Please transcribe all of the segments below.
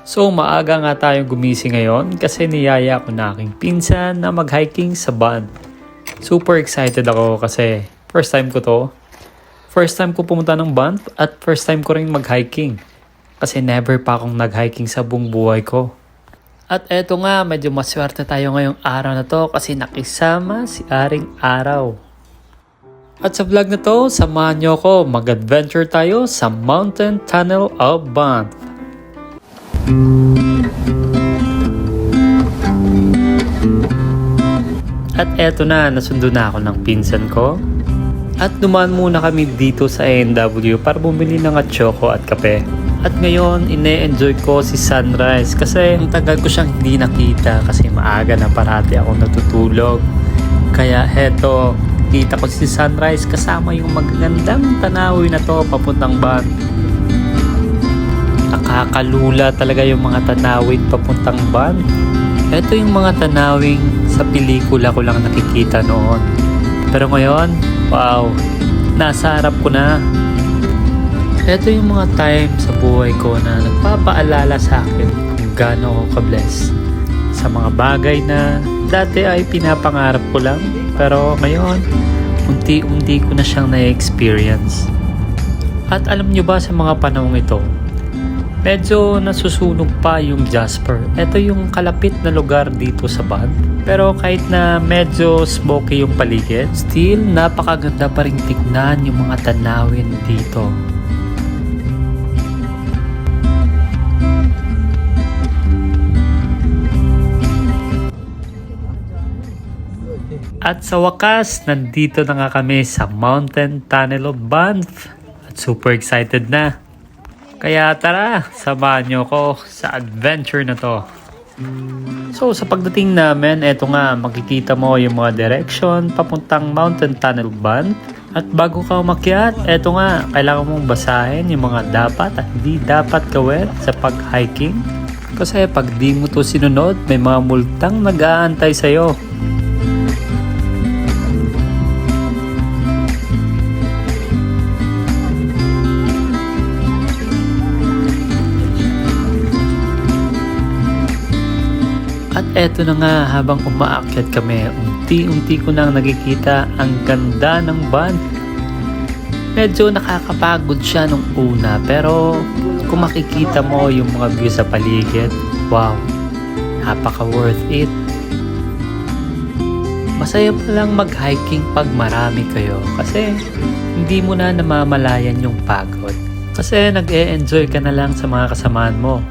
So maaga nga tayong gumising ngayon kasi niyaya ko na aking pinsan na mag-hiking sa Banff. Super excited ako kasi first time ko to. First time ko pumunta ng Banff at first time ko rin mag-hiking. Kasi never pa akong nag-hiking sa buong buhay ko. At eto nga, medyo maswerte tayo ngayong araw na to kasi nakisama si Aring Araw. At sa vlog na to, samahan nyo ako mag-adventure tayo sa Mountain Tunnel of Banff. At eto na, nasundo na ako ng pinsan ko. At dumaan muna kami dito sa A&W para bumili ng atsoko at kape. At ngayon, ine-enjoy ko si sunrise kasi ang tagal ko siyang hindi nakita kasi maaga na parati ako natutulog. Kaya heto, kita ko si sunrise kasama yung magagandang tanawin na to papuntang Banff. Nakakalula talaga yung mga tanawin papuntang Banff. Ito yung mga tanawing sa pelikula ko lang nakikita noon. Pero ngayon, wow, nasa harap ko na. Ito yung mga time sa buhay ko na nagpapaalala sa akin kung gaano ako ka-bless sa mga bagay na dati ay pinapangarap ko lang. Pero ngayon, unti-unti ko na siyang na-experience. At alam nyo ba sa mga panahong ito, medyo nasusunog pa yung Jasper. Ito yung kalapit na lugar dito sa Banff. Pero kahit na medyo smoky yung paligid, still napakaganda pa rin tignan yung mga tanawin dito. At sa wakas, nandito na nga kami sa Mountain Tunnel of Banff. At super excited na. Kaya tara, samahan nyo ko sa adventure na to. So sa pagdating namin, eto nga, makikita mo yung mga direction papuntang Mountain Tunnel Banff. At bago ka umakyat, eto nga, kailangan mong basahin yung mga dapat at hindi dapat gawin sa pag-hiking. Kasi pag di mo to sinunod, may mga multang nag-aantay sa'yo. At eto na nga, habang umaakyat kami, unti-unti ko nang nakikita ang ganda ng Banff. Medyo nakakapagod siya nung una, pero kung makikita mo yung mga view sa paligid, wow, napaka worth it. Masaya pa lang mag-hiking pag marami kayo kasi hindi mo na namamalayan yung pagod. Kasi nag-e-enjoy ka na lang sa mga kasamaan mo.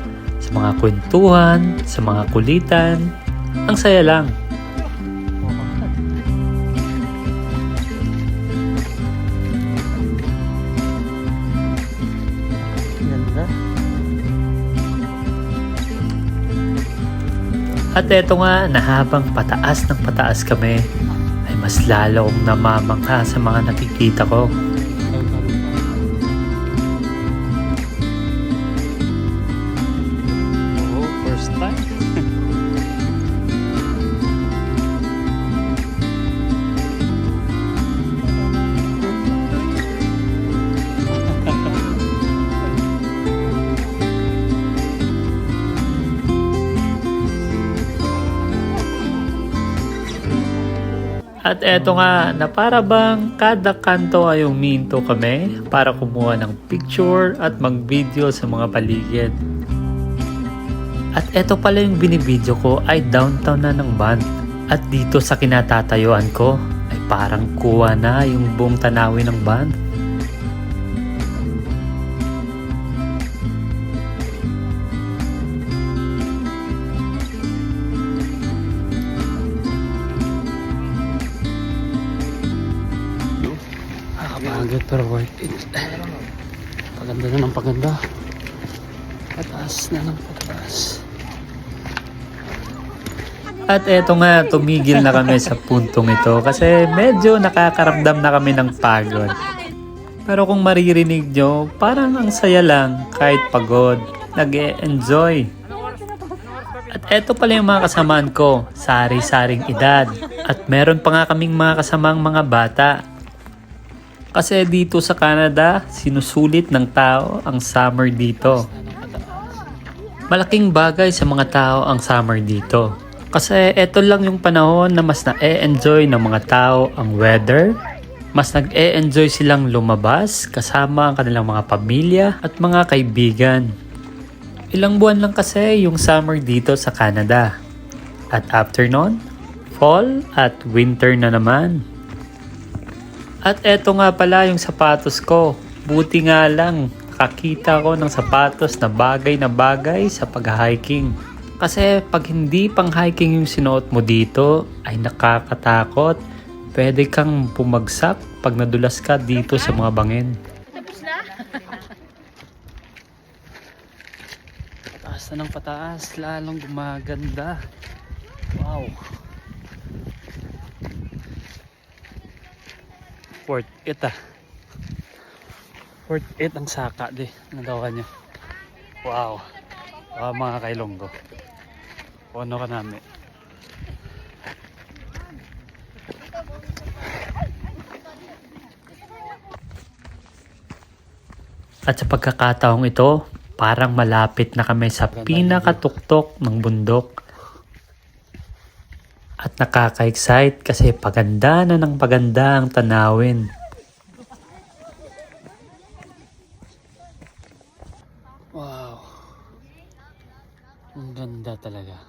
Sa mga kwentuhan, sa mga kulitan, ang saya lang. Ganda. At eto nga, na habang pataas ng pataas kami, ay mas lalo akong namamangha sa mga nakikita ko. At eto nga, na para bang kada kanto ay uminto kami para kumuha ng picture at mag-video sa mga paligid. At eto pala yung binibideo ko ay downtown na ng Banff. At dito sa kinatatayuan ko ay parang kuha na yung buong tanawin ng Banff. Pagod pero worth it. Paganda na ng paganda. Pataas na ng pataas. At eto nga, tumigil na kami sa puntong ito kasi medyo nakakaramdam na kami ng pagod. Pero kung maririnig nyo, parang ang saya lang kahit pagod. Nag-e-enjoy. At eto pala yung mga kasamaan ko, sari-saring edad. At meron pa nga kaming mga kasamang mga bata. Kasi dito sa Canada, sinusulit ng tao ang summer dito. Malaking bagay sa mga tao ang summer dito. Kasi eto lang yung panahon na mas na-e-enjoy ng mga tao ang weather. Mas nag-e-enjoy silang lumabas kasama ang kanilang mga pamilya at mga kaibigan. Ilang buwan lang kasi yung summer dito sa Canada. At after nun, fall at winter na naman. At eto nga pala yung sapatos ko. Buti nga lang, nakakita ko ng sapatos na bagay sa pag-hiking. Kasi pag hindi pang hiking yung sinuot mo dito, ay nakakatakot. Pwede kang bumagsak pag nadulas ka dito sa mga bangin. Tapos na? Pataas na ng pataas, lalong gumaganda. Wow. Worth it ah. Worth it ang saka di. Nagawa niya. Wow. Mga kailonggo. Ano ka namin? At sa pagkakataong ito, parang malapit na kami sa pinakatuktok ng bundok. At nakaka-excite kasi paganda na ng paganda ang tanawin. Wow. Ang ganda talaga.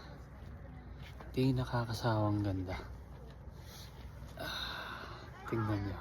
Di nakakasawang ganda. Tingnan niyo.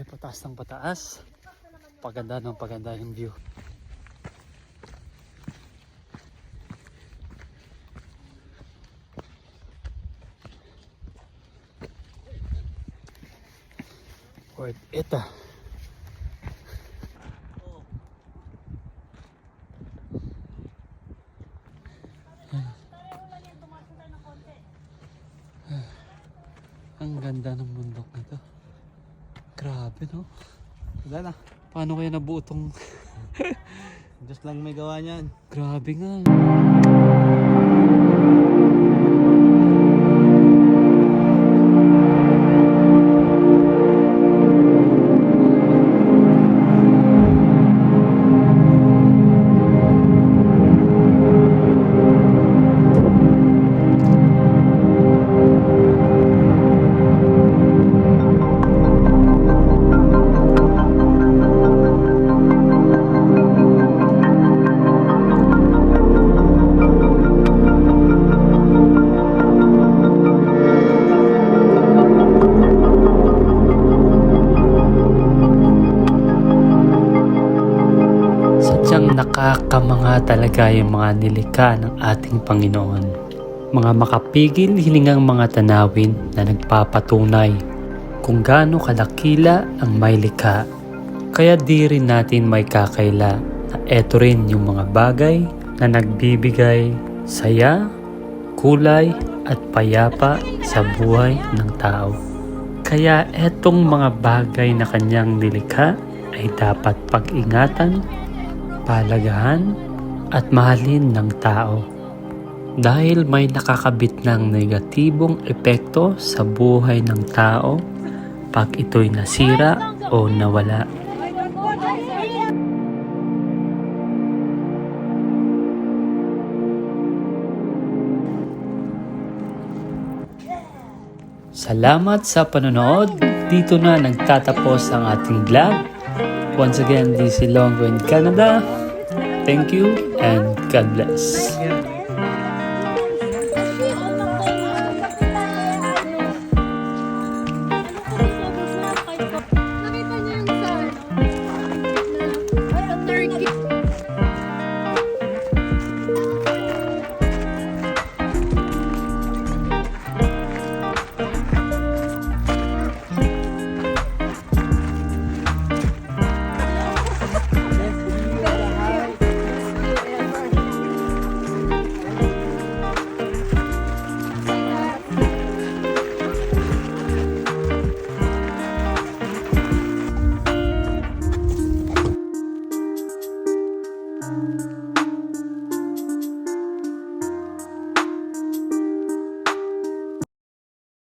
Pataas ng pataas. Paganda ng paganda yung view. Worth it ah. Ang ganda ng bundok nito. Grabe no? Wala na. Paano kaya nabuo tong... Diyos lang may gawa niyan. Grabe nga. Nakakamanga talaga yung mga nilikha ng ating Panginoon. Mga makapigil hiningang mga tanawin na nagpapatunay kung gaano kalakila ang may likha. Kaya di rin natin may kakaila na eto rin yung mga bagay na nagbibigay saya, kulay at payapa sa buhay ng tao. Kaya etong mga bagay na kanyang nilikha ay dapat pag-ingatan, palagahan at mahalin ng tao dahil may nakakabit ng negatibong epekto sa buhay ng tao pag ito'y nasira o nawala. Salamat sa panonood. Dito na nagtatapos ang ating vlog. Once again, this is Longo in Canada. Thank you and God bless.